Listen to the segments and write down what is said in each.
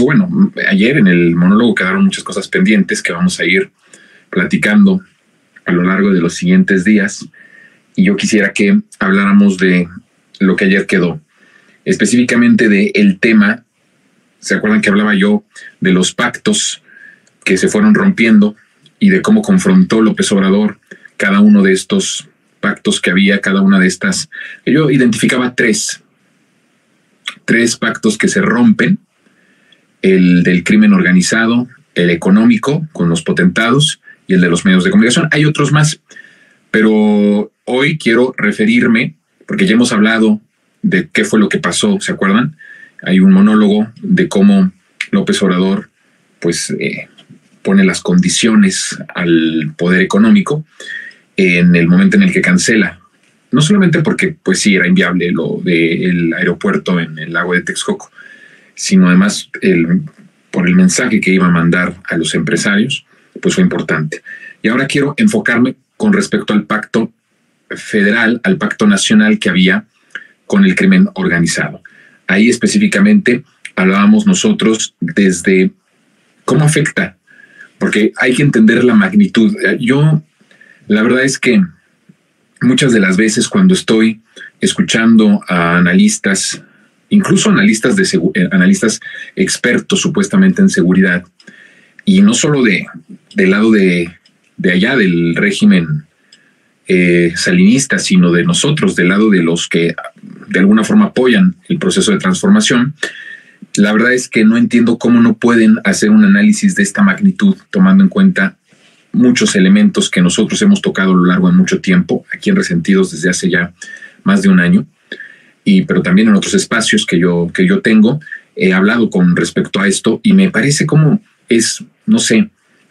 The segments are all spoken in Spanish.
bueno, ayer en el monólogo quedaron muchas cosas pendientes que vamos a ir platicando a lo largo de los siguientes días. Y yo quisiera que habláramos de lo que ayer quedó, específicamente de el tema. ¿Se acuerdan que hablaba yo de los pactos que se fueron rompiendo y de cómo confrontó López Obrador cada uno de estos pactos que había, cada una de estas? Yo identificaba tres pactos que se rompen: el del crimen organizado, el económico con los potentados y el de los medios de comunicación. Hay otros más, pero hoy quiero referirme, porque ya hemos hablado de qué fue lo que pasó, ¿se acuerdan? Hay un monólogo de cómo López Obrador pues pone las condiciones al poder económico en el momento en el que cancela, no solamente porque pues sí era inviable lo del aeropuerto en el lago de Texcoco, sino además por el mensaje que iba a mandar a los empresarios, pues fue importante. Y ahora quiero enfocarme con respecto al pacto federal, al pacto nacional que había con el crimen organizado. Ahí específicamente hablábamos nosotros desde cómo afecta, porque hay que entender la magnitud. La verdad es que muchas de las veces cuando estoy escuchando a analistas, incluso analistas analistas expertos supuestamente en seguridad, y no solo del lado de allá del régimen salinista, sino de nosotros, del lado de los que de alguna forma apoyan el proceso de transformación, la verdad es que no entiendo cómo no pueden hacer un análisis de esta magnitud, tomando en cuenta muchos elementos que nosotros hemos tocado a lo largo de mucho tiempo, aquí en Resentidos desde hace ya más de un año, pero también en otros espacios que yo tengo, he hablado con respecto a esto, y me parece como es, no sé,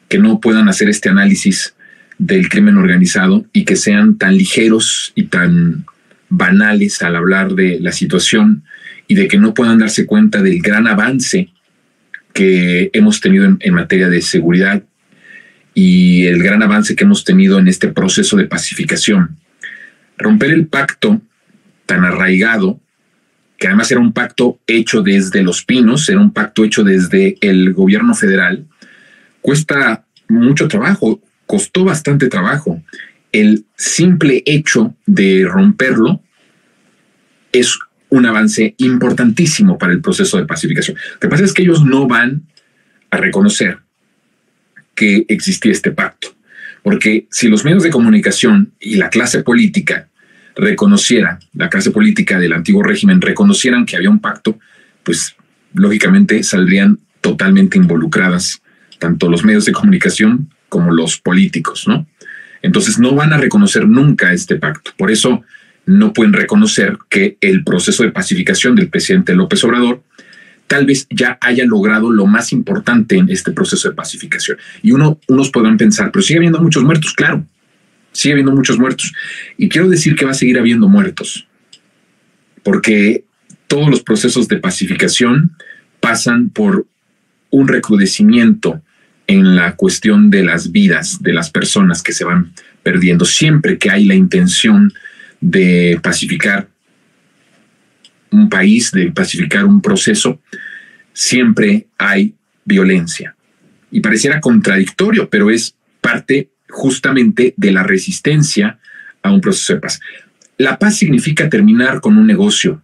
que no puedan hacer este análisis del crimen organizado y que sean tan ligeros y tan banales al hablar de la situación, y de que no puedan darse cuenta del gran avance que hemos tenido en materia de seguridad y el gran avance que hemos tenido en este proceso de pacificación. Romper el pacto tan arraigado, que además era un pacto hecho desde Los Pinos, era un pacto hecho desde el gobierno federal, cuesta mucho trabajo, costó bastante trabajo. El simple hecho de romperlo es un avance importantísimo para el proceso de pacificación. Lo que pasa es que ellos no van a reconocer que existía este pacto, porque si los medios de comunicación y la clase política la clase política del antiguo régimen reconocieran que había un pacto, pues lógicamente saldrían totalmente involucradas tanto los medios de comunicación como los políticos, ¿no? Entonces no van a reconocer nunca este pacto. Por eso no pueden reconocer que el proceso de pacificación del presidente López Obrador tal vez ya haya logrado lo más importante en este proceso de pacificación. Y unos podrán pensar, pero sigue habiendo muchos muertos. Claro, sigue habiendo muchos muertos. Y quiero decir que va a seguir habiendo muertos, porque todos los procesos de pacificación pasan por un recrudecimiento en la cuestión de las vidas de las personas que se van perdiendo. Siempre que hay la intención de pacificar un país, de pacificar un proceso, siempre hay violencia. Y pareciera contradictorio, pero es parte justamente de la resistencia a un proceso de paz. La paz significa terminar con un negocio.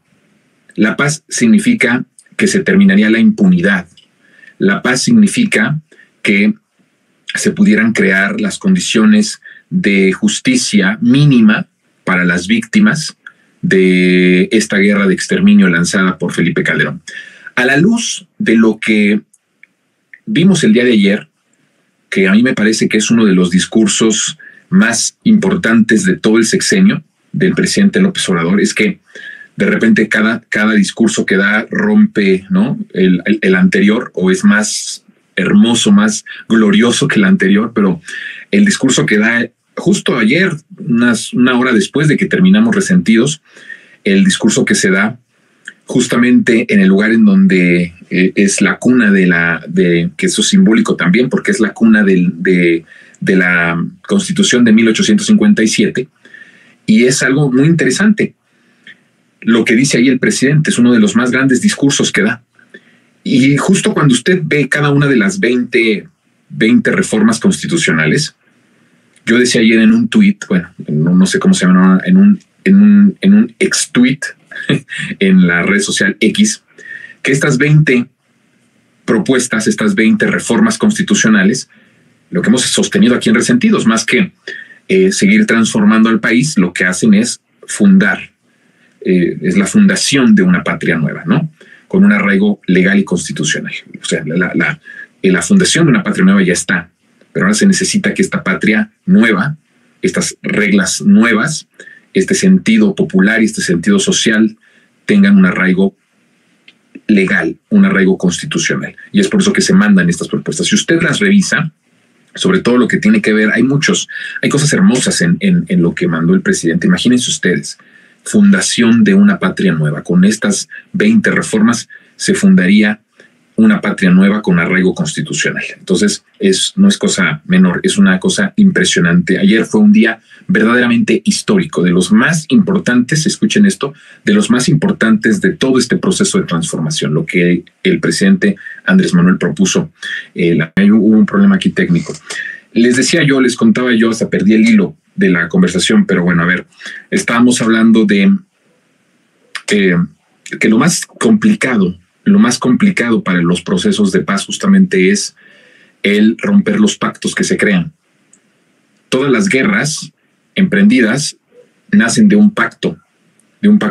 La paz significa que se terminaría la impunidad. La paz significa que se pudieran crear las condiciones de justicia mínima para las víctimas de esta guerra de exterminio lanzada por Felipe Calderón. A la luz de lo que vimos el día de ayer, que a mí me parece que es uno de los discursos más importantes de todo el sexenio del presidente López Obrador, es que de repente cada discurso que da rompe, ¿no?, el anterior, o es más hermoso, más glorioso que el anterior, pero el discurso que da justo ayer, una hora después de que terminamos Resentidos, el discurso que se da justamente en el lugar en donde es la cuna que eso es simbólico también, porque es la cuna de la Constitución de 1857, y es algo muy interesante. Lo que dice ahí el presidente es uno de los más grandes discursos que da. Y justo cuando usted ve cada una de las 20 reformas constitucionales, yo decía ayer en un tweet, bueno, no sé cómo se llama, en un ex tweet en la red social X, que estas 20 propuestas, estas 20 reformas constitucionales, lo que hemos sostenido aquí en Resentidos, más que seguir transformando al país, lo que hacen es fundar, es la fundación de una patria nueva, ¿no? Con un arraigo legal y constitucional. O sea, la fundación de una patria nueva ya está, pero ahora se necesita que esta patria nueva, estas reglas nuevas, este sentido popular y este sentido social tengan un arraigo legal, un arraigo constitucional. Y es por eso que se mandan estas propuestas. Si usted las revisa, sobre todo lo que tiene que ver, hay cosas hermosas en lo que mandó el presidente. Imagínense ustedes, fundación de una patria nueva. Con estas 20 reformas se fundaría una patria nueva con arraigo constitucional. Entonces, no es cosa menor, es una cosa impresionante. Ayer fue un día verdaderamente histórico, de los más importantes, escuchen esto, de los más importantes de todo este proceso de transformación, lo que el presidente Andrés Manuel propuso. Hubo un problema aquí técnico. Les contaba yo, hasta perdí el hilo de la conversación, pero bueno, a ver, estábamos hablando de que lo más complicado para los procesos de paz justamente es el romper los pactos que se crean. Todas las guerras emprendidas nacen de un pacto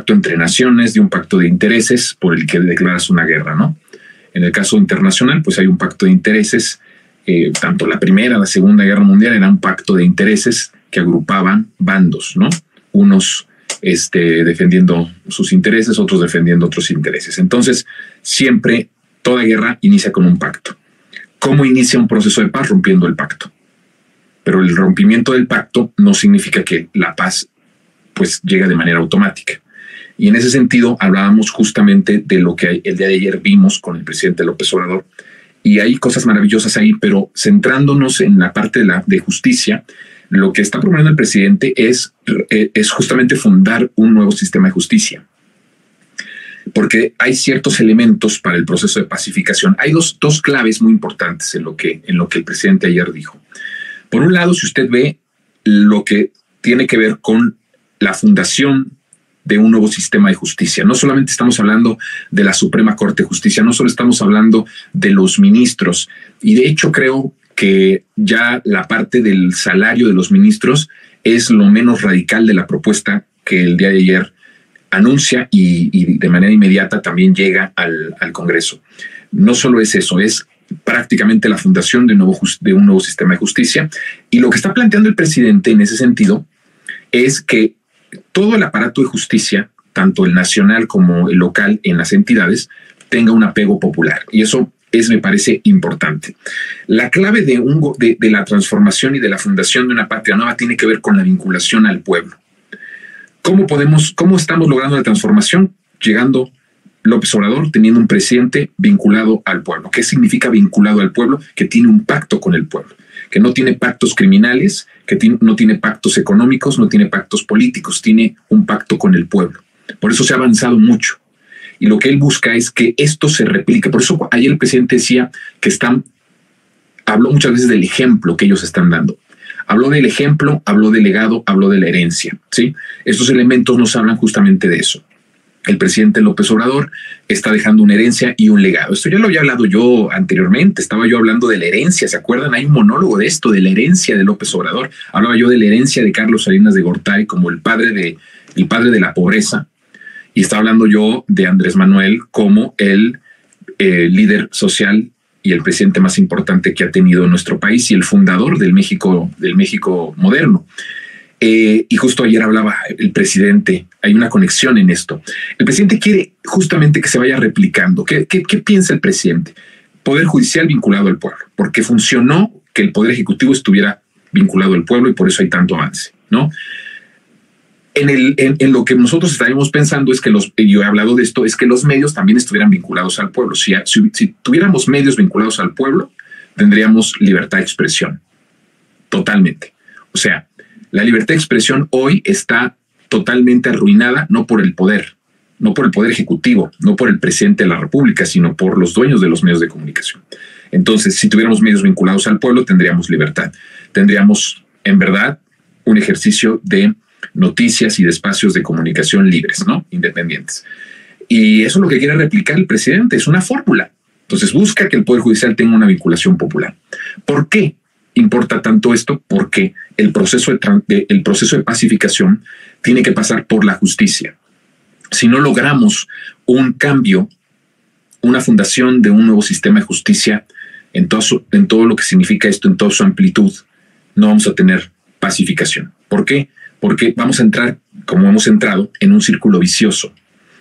entre naciones, de un pacto de intereses por el que declaras una guerra, ¿no? En el caso internacional, pues hay un pacto de intereses, tanto la Primera, la Segunda Guerra Mundial era un pacto de intereses que agrupaban bandos, ¿no? Unos defendiendo sus intereses, otros defendiendo otros intereses. Entonces, siempre toda guerra inicia con un pacto. ¿Cómo inicia un proceso de paz? Rompiendo el pacto. Pero el rompimiento del pacto no significa que la paz pues llega de manera automática. Y en ese sentido hablábamos justamente de lo que el día de ayer vimos con el presidente López Obrador, y hay cosas maravillosas ahí, pero centrándonos en la parte de justicia, lo que está proponiendo el presidente es justamente fundar un nuevo sistema de justicia, porque hay ciertos elementos para el proceso de pacificación. Hay dos claves muy importantes en lo que el presidente ayer dijo. Por un lado, si usted ve lo que tiene que ver con la fundación de un nuevo sistema de justicia, no solamente estamos hablando de la Suprema Corte de Justicia, no solo estamos hablando de los ministros, y de hecho creo que ya la parte del salario de los ministros es lo menos radical de la propuesta que el día de ayer anuncia y de manera inmediata también llega al Congreso. No solo es eso, es prácticamente la fundación de un nuevo sistema de justicia, y lo que está planteando el presidente en ese sentido es que todo el aparato de justicia, tanto el nacional como el local en las entidades, tenga un apego popular, y eso me parece importante. La clave de la transformación y de la fundación de una patria nueva tiene que ver con la vinculación al pueblo. ¿Cómo estamos logrando la transformación? Llegando López Obrador, teniendo un presidente vinculado al pueblo. ¿Qué significa vinculado al pueblo? Que tiene un pacto con el pueblo, que no tiene pactos criminales, que no tiene pactos económicos, no tiene pactos políticos, tiene un pacto con el pueblo. Por eso se ha avanzado mucho. Y lo que él busca es que esto se replique. Por eso ayer el presidente decía que habló muchas veces del ejemplo que ellos están dando. Habló del ejemplo, habló del legado, habló de la herencia, ¿sí? Estos elementos nos hablan justamente de eso. El presidente López Obrador está dejando una herencia y un legado. Esto ya lo había hablado yo anteriormente. Estaba yo hablando de la herencia. ¿Se acuerdan? Hay un monólogo de esto, de la herencia de López Obrador. Hablaba yo de la herencia de Carlos Salinas de Gortari como el padre de la pobreza. Y estaba hablando yo de Andrés Manuel como el líder social y el presidente más importante que ha tenido nuestro país y el fundador del México moderno. Y justo ayer hablaba el presidente, hay una conexión en esto. El presidente quiere justamente que se vaya replicando. ¿Qué piensa el presidente? Poder judicial vinculado al pueblo, porque funcionó que el Poder Ejecutivo estuviera vinculado al pueblo y por eso hay tanto avance, ¿no? En lo que nosotros estaríamos pensando es que yo he hablado de esto, es que los medios también estuvieran vinculados al pueblo. Si tuviéramos medios vinculados al pueblo, tendríamos libertad de expresión, totalmente. O sea, la libertad de expresión hoy está totalmente arruinada, no por el poder, no por el Poder Ejecutivo, no por el presidente de la República, sino por los dueños de los medios de comunicación. Entonces, si tuviéramos medios vinculados al pueblo, tendríamos libertad. Tendríamos, en verdad, un ejercicio de noticias y de espacios de comunicación libres, ¿no? Independientes. Y eso es lo que quiere replicar el presidente, es una fórmula. Entonces busca que el Poder Judicial tenga una vinculación popular. ¿Por qué importa tanto esto? Porque el proceso de pacificación tiene que pasar por la justicia. Si no logramos un cambio, una fundación de un nuevo sistema de justicia en todo lo que significa esto, en toda su amplitud, no vamos a tener pacificación. ¿Por qué? Porque vamos a entrar, como hemos entrado, en un círculo vicioso,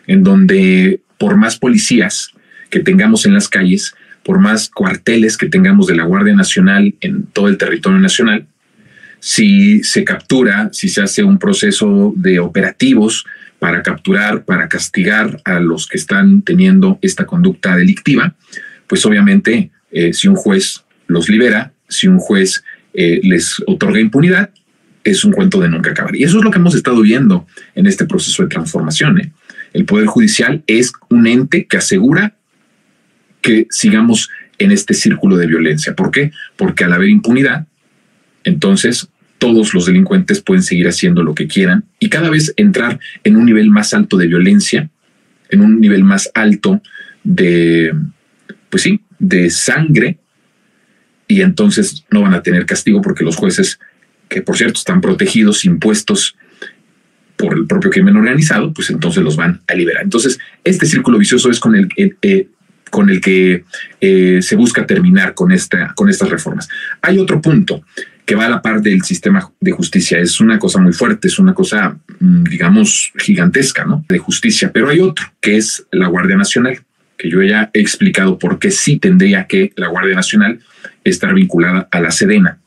en donde por más policías que tengamos en las calles, por más cuarteles que tengamos de la Guardia Nacional en todo el territorio nacional, si se captura, si se hace un proceso de operativos para capturar, para castigar a los que están teniendo esta conducta delictiva, pues obviamente si un juez los libera, si un juez les otorga impunidad, es un cuento de nunca acabar. Y eso es lo que hemos estado viendo en este proceso de transformación. El Poder Judicial es un ente que asegura que sigamos en este círculo de violencia. ¿Por qué? Porque al haber impunidad, entonces todos los delincuentes pueden seguir haciendo lo que quieran y cada vez entrar en un nivel más alto de violencia, en un nivel más alto de, pues sí, de sangre, y entonces no van a tener castigo porque los jueces, que por cierto están protegidos, impuestos por el propio crimen organizado, pues entonces los van a liberar. Entonces, este círculo vicioso es con el que se busca terminar con estas reformas. Hay otro punto que va a la par del sistema de justicia. Es una cosa muy fuerte, es una cosa, digamos, gigantesca, ¿no? De justicia. Pero hay otro, que es la Guardia Nacional, que yo ya he explicado por qué sí tendría que la Guardia Nacional estar vinculada a la Sedena.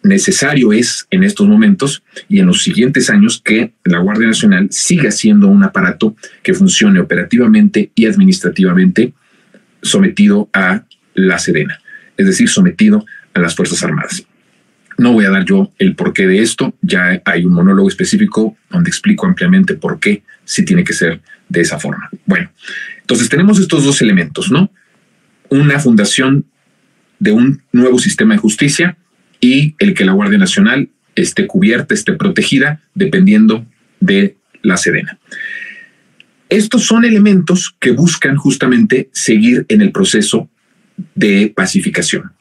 Necesario es en estos momentos y en los siguientes años que la Guardia Nacional siga siendo un aparato que funcione operativamente y administrativamente sometido a la Sedena, es decir, sometido a las Fuerzas Armadas. No voy a dar yo el porqué de esto, ya hay un monólogo específico donde explico ampliamente por qué sí tiene que ser de esa forma. Bueno, entonces tenemos estos dos elementos, ¿no? Una fundación de un nuevo sistema de justicia y el que la Guardia Nacional esté cubierta, esté protegida, dependiendo de la Sedena. Estos son elementos que buscan justamente seguir en el proceso de pacificación.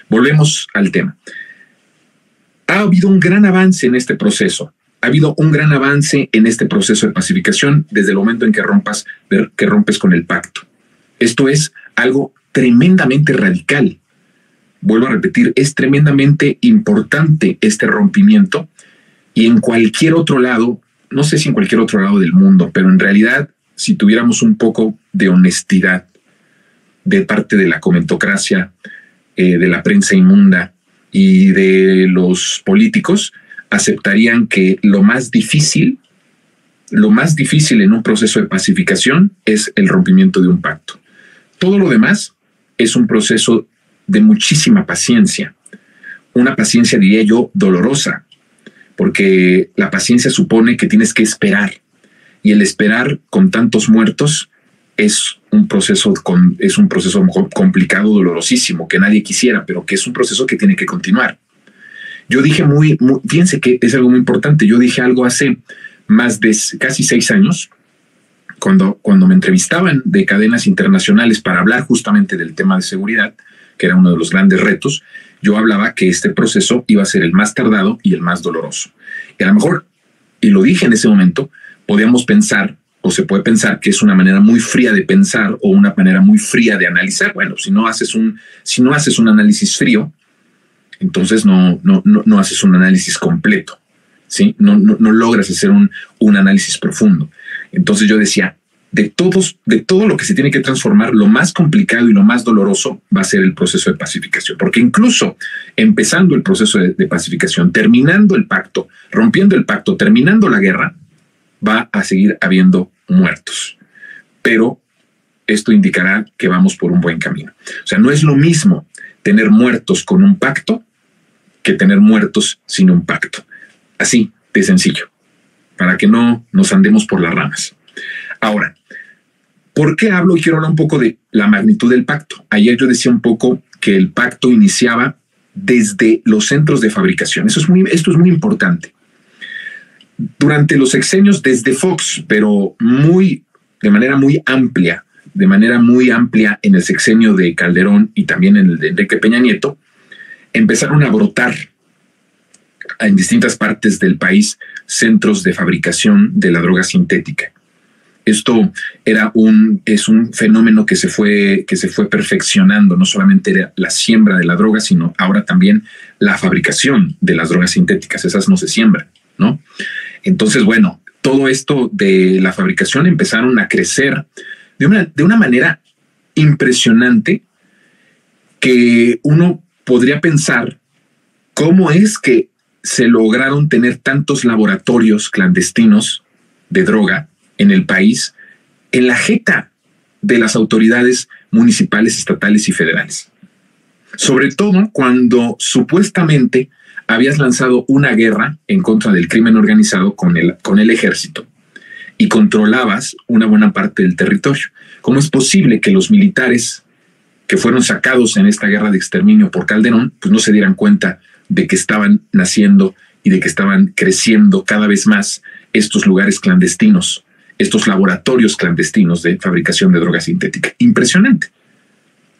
Volvemos al tema. Ha habido un gran avance en este proceso. Ha habido un gran avance en este proceso de pacificación desde el momento en que rompes con el pacto. Esto es algo tremendamente radical. Vuelvo a repetir, es tremendamente importante este rompimiento y en cualquier otro lado, no sé si en cualquier otro lado del mundo, pero en realidad, si tuviéramos un poco de honestidad de parte de la comentocracia, de la prensa inmunda y de los políticos, aceptarían que lo más difícil en un proceso de pacificación es el rompimiento de un pacto. Todo lo demás es un proceso de muchísima paciencia, una paciencia, diría yo, dolorosa, porque la paciencia supone que tienes que esperar, y el esperar con tantos muertos es un proceso complicado, dolorosísimo, que nadie quisiera, pero que es un proceso que tiene que continuar. Yo dije fíjense que es algo muy importante, yo dije algo hace más de casi 6 años, cuando me entrevistaban de cadenas internacionales para hablar justamente del tema de seguridad, que era uno de los grandes retos, yo hablaba que este proceso iba a ser el más tardado y el más doloroso. Y a lo mejor, y lo dije en ese momento, podíamos pensar, o se puede pensar que es una manera muy fría de pensar o una manera muy fría de analizar. Bueno, si no haces un análisis frío, entonces no haces un análisis completo, ¿sí? No logras hacer un análisis profundo. Entonces yo decía, de todo lo que se tiene que transformar, lo más complicado y lo más doloroso va a ser el proceso de pacificación, porque incluso empezando el proceso de pacificación, terminando el pacto, rompiendo el pacto, terminando la guerra, va a seguir habiendo muertos. Pero esto indicará que vamos por un buen camino. O sea, no es lo mismo tener muertos con un pacto que tener muertos sin un pacto. Así de sencillo, para que no nos andemos por las ramas. Ahora, ¿Por qué hablo? Quiero hablar un poco de la magnitud del pacto. Ayer yo decía un poco que el pacto iniciaba desde los centros de fabricación. Esto es muy importante. Durante los sexenios desde Fox, pero de manera muy amplia en el sexenio de Calderón y también en el de Enrique Peña Nieto, empezaron a brotar en distintas partes del país centros de fabricación de la droga sintética. Esto es un fenómeno que se fue perfeccionando. No solamente era la siembra de la droga, sino ahora también la fabricación de las drogas sintéticas. Esas no se siembran, ¿no? Entonces, bueno, todo esto de la fabricación empezaron a crecer de una manera impresionante, que uno podría pensar cómo es que se lograron tener tantos laboratorios clandestinos de droga en el país, en la jeta de las autoridades municipales, estatales y federales. Sobre todo cuando supuestamente habías lanzado una guerra en contra del crimen organizado con el ejército y controlabas una buena parte del territorio. ¿Cómo es posible que los militares que fueron sacados en esta guerra de exterminio por Calderón, pues no se dieran cuenta de que estaban naciendo y de que estaban creciendo cada vez más estos lugares clandestinos, estos laboratorios clandestinos de fabricación de droga sintética? Impresionante.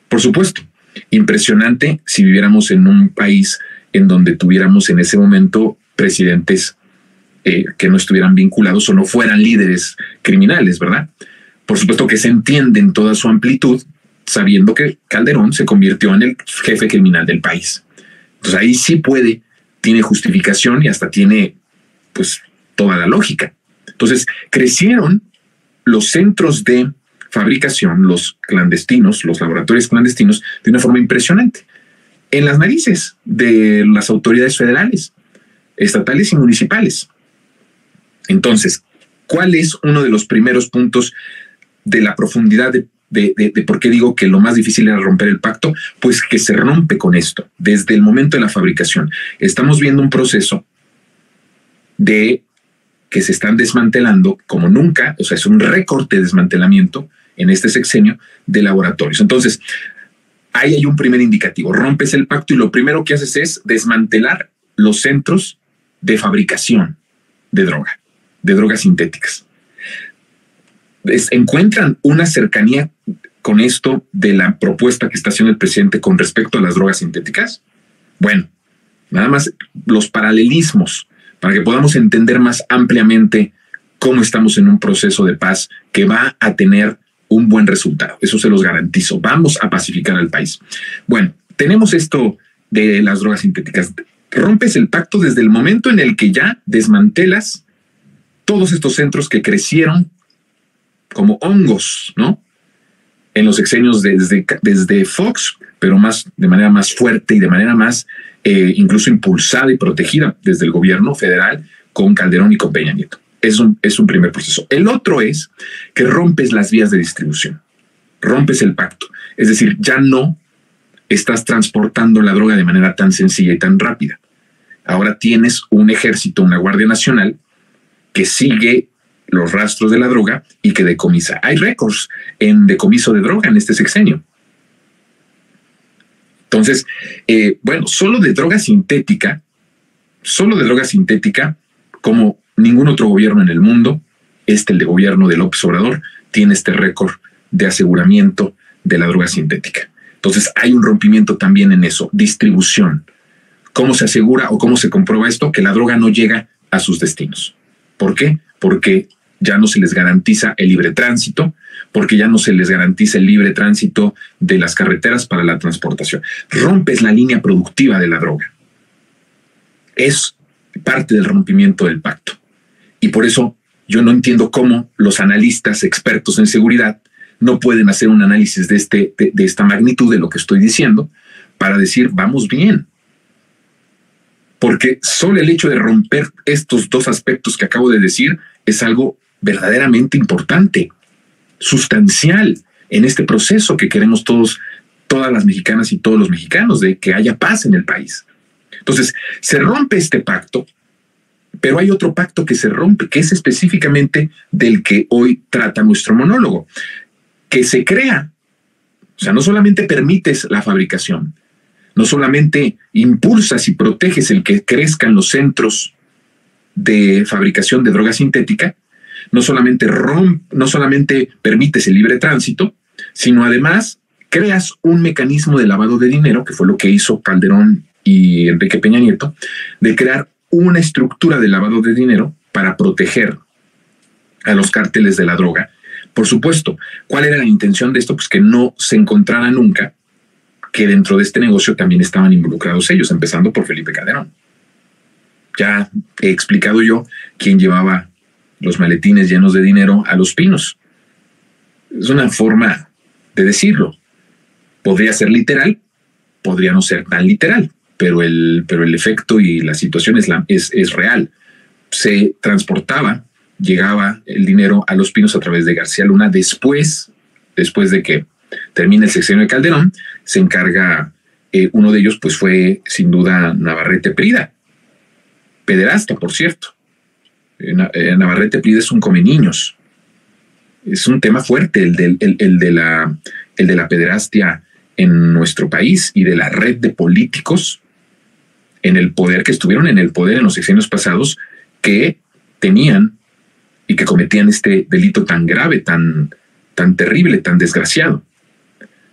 Por supuesto, impresionante si viviéramos en un país en donde tuviéramos en ese momento presidentes que no estuvieran vinculados o no fueran líderes criminales, ¿verdad? Por supuesto que se entiende en toda su amplitud, sabiendo que Calderón se convirtió en el jefe criminal del país. Entonces ahí sí tiene justificación y hasta tiene pues toda la lógica. Entonces crecieron los centros de fabricación, los clandestinos, los laboratorios clandestinos, de una forma impresionante, en las narices de las autoridades federales, estatales y municipales. Entonces, ¿cuál es uno de los primeros puntos de la profundidad de por qué digo que lo más difícil era romper el pacto? Pues que se rompe con esto desde el momento de la fabricación. Estamos viendo un proceso de que se están desmantelando como nunca, o sea, es un récord de desmantelamiento en este sexenio de laboratorios. Entonces, ahí hay un primer indicativo. Rompes el pacto y lo primero que haces es desmantelar los centros de fabricación de drogas sintéticas. Encuentran una cercanía con esto de la propuesta que está haciendo el presidente con respecto a las drogas sintéticas. Bueno, nada más los paralelismos para que podamos entender más ampliamente cómo estamos en un proceso de paz que va a tener un buen resultado. Eso se los garantizo. Vamos a pacificar al país. Bueno, tenemos esto de las drogas sintéticas. Rompes el pacto desde el momento en el que ya desmantelas todos estos centros que crecieron como hongos, ¿no? En los sexenios desde Fox, pero de manera más fuerte y de manera más incluso impulsada y protegida desde el gobierno federal con Calderón y con Peña Nieto. Es un primer proceso. El otro es que rompes las vías de distribución, rompes el pacto. Es decir, ya no estás transportando la droga de manera tan sencilla y tan rápida. Ahora tienes un ejército, una Guardia Nacional que sigue los rastros de la droga y que decomisa. Hay récords en decomiso de droga en este sexenio. Entonces, bueno, solo de droga sintética, como ningún otro gobierno en el mundo, el de gobierno de López Obrador, tiene este récord de aseguramiento de la droga sintética. Entonces, hay un rompimiento también en eso, distribución. ¿Cómo se asegura o cómo se comprueba esto? Que la droga no llega a sus destinos. ¿Por qué? Porque ya no se les garantiza el libre tránsito, porque ya no se les garantiza el libre tránsito de las carreteras para la transportación. Rompes la línea productiva de la droga. Es parte del rompimiento del pacto. Y por eso yo no entiendo cómo los analistas expertos en seguridad no pueden hacer un análisis de esta magnitud de lo que estoy diciendo para decir, vamos bien. Porque solo el hecho de romper estos dos aspectos que acabo de decir es algo verdaderamente importante, sustancial en este proceso que queremos todas las mexicanas y todos los mexicanos, de que haya paz en el país. Entonces, se rompe este pacto, pero hay otro pacto que se rompe, que es específicamente del que hoy trata nuestro monólogo. que se crea. O sea, no solamente permites la fabricación, no solamente impulsas y proteges el que crezcan los centros de fabricación de droga sintética, no solamente permites el libre tránsito, sino además creas un mecanismo de lavado de dinero, que fue lo que hizo Calderón y Enrique Peña Nieto, de crear una estructura de lavado de dinero para proteger a los cárteles de la droga. Por supuesto, ¿cuál era la intención de esto? Pues que no se encontrara nunca que dentro de este negocio también estaban involucrados ellos, empezando por Felipe Calderón. Ya he explicado yo quién llevaba los maletines llenos de dinero a Los Pinos. Es una forma de decirlo. Podría ser literal, podría no ser tan literal, pero el efecto y la situación es real. Se transportaba, llegaba el dinero a Los Pinos a través de García Luna. Después de que termina el sexenio de Calderón, se encarga, uno de ellos pues fue sin duda Navarrete Prida, pederasta, por cierto. Navarrete Prida es un come niños. Es un tema fuerte el de la pederastia en nuestro país y de la red de políticos en el poder, que estuvieron en el poder en los sexenios pasados, que tenían y que cometían este delito tan grave, tan terrible, tan desgraciado.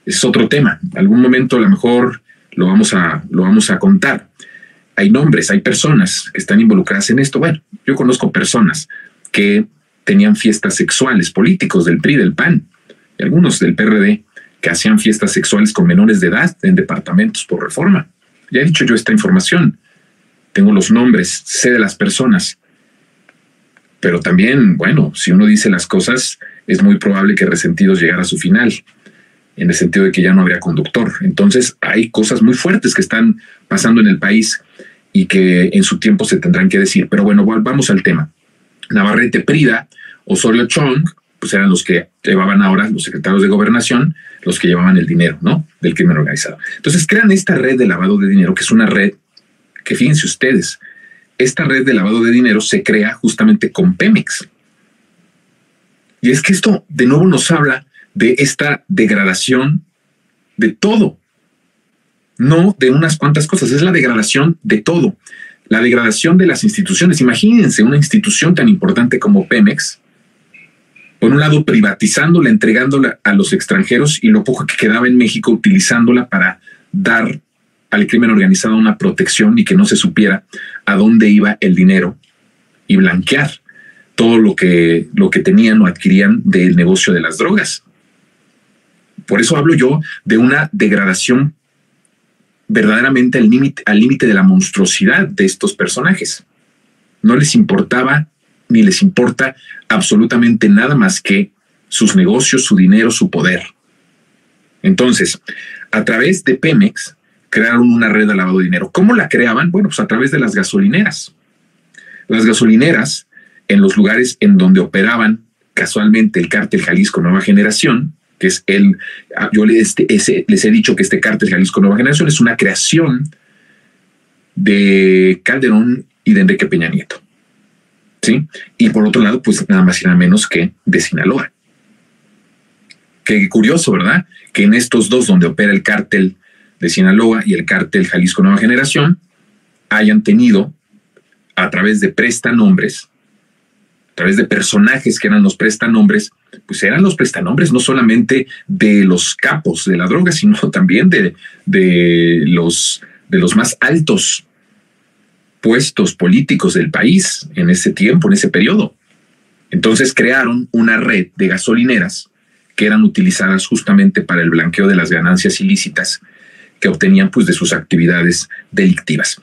Es otro tema. Algún momento a lo mejor lo vamos a contar. Hay nombres, hay personas que están involucradas en esto. Bueno, yo conozco personas que tenían fiestas sexuales, políticos del PRI, del PAN, y algunos del PRD, que hacían fiestas sexuales con menores de edad en departamentos por Reforma. Ya he dicho yo esta información. Tengo los nombres, sé de las personas. Pero también, bueno, si uno dice las cosas, es muy probable que Resentidos llegara a su final, en el sentido de que ya no habría conductor. Entonces hay cosas muy fuertes que están pasando en el país y que en su tiempo se tendrán que decir. Pero bueno, vamos al tema. Navarrete Prida, Osorio Chong, pues eran los que llevaban ahora, los secretarios de Gobernación, los que llevaban el dinero, ¿no?, del crimen organizado. Entonces crean esta red de lavado de dinero, que es una red que, fíjense ustedes, esta red de lavado de dinero se crea justamente con Pemex. Y es que esto de nuevo nos habla de esta degradación de todo, no de unas cuantas cosas, es la degradación de todo, la degradación de las instituciones. Imagínense una institución tan importante como Pemex, por un lado privatizándola, entregándola a los extranjeros, y lo poco que quedaba en México utilizándola para dar al crimen organizado una protección y que no se supiera a dónde iba el dinero, y blanquear todo lo que tenían o adquirían del negocio de las drogas. Por eso hablo yo de una degradación verdaderamente al límite de la monstruosidad de estos personajes. No les importaba ni les importa absolutamente nada más que sus negocios, su dinero, su poder. Entonces, a través de Pemex crearon una red de lavado de dinero. ¿Cómo la creaban? Bueno, pues a través de las gasolineras. Las gasolineras, en los lugares en donde operaban casualmente el cártel Jalisco Nueva Generación, que es yo les he dicho que este cártel Jalisco Nueva Generación es una creación de Calderón y de Enrique Peña Nieto, ¿sí? Y por otro lado, pues nada más y nada menos que de Sinaloa. Qué curioso, ¿verdad? Que en estos dos, donde opera el cártel de Sinaloa y el cártel Jalisco Nueva Generación, hayan tenido, a través de prestanombres, a través de personajes que eran los prestanombres, pues eran los prestanombres no solamente de los capos de la droga, sino también de los más altos puestos políticos del país en ese tiempo, en ese periodo. Entonces crearon una red de gasolineras que eran utilizadas justamente para el blanqueo de las ganancias ilícitas que obtenían pues de sus actividades delictivas.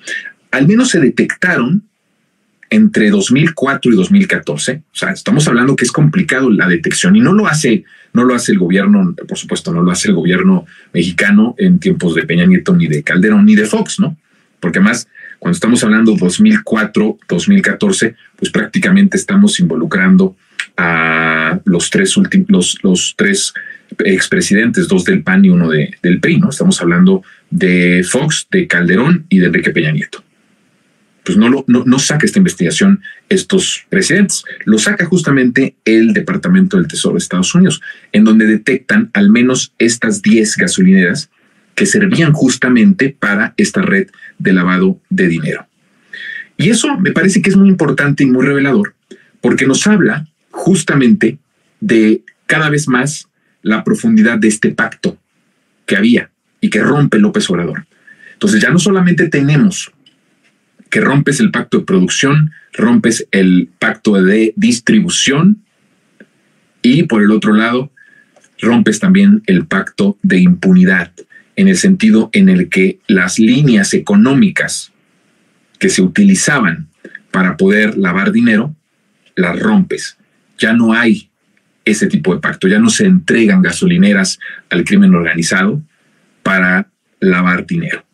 Al menos se detectaron entre 2004 y 2014, o sea, estamos hablando que es complicado la detección, y no lo hace el gobierno, por supuesto, no lo hace el gobierno mexicano en tiempos de Peña Nieto, ni de Calderón, ni de Fox, ¿no? Porque además, cuando estamos hablando 2004, 2014, pues prácticamente estamos involucrando a los tres expresidentes, dos del PAN y uno del PRI, ¿no? Estamos hablando de Fox, de Calderón y de Enrique Peña Nieto. pues no saca esta investigación estos presidentes, lo saca justamente el Departamento del Tesoro de Estados Unidos, en donde detectan al menos estas 10 gasolineras que servían justamente para esta red de lavado de dinero. Y eso me parece que es muy importante y muy revelador, porque nos habla justamente de cada vez más la profundidad de este pacto que había y que rompe López Obrador. Entonces ya no solamente tenemos que rompes el pacto de producción, rompes el pacto de distribución y por el otro lado rompes también el pacto de impunidad, en el sentido en el que las líneas económicas que se utilizaban para poder lavar dinero, las rompes. Ya no hay ese tipo de pacto, ya no se entregan gasolineras al crimen organizado para lavar dinero.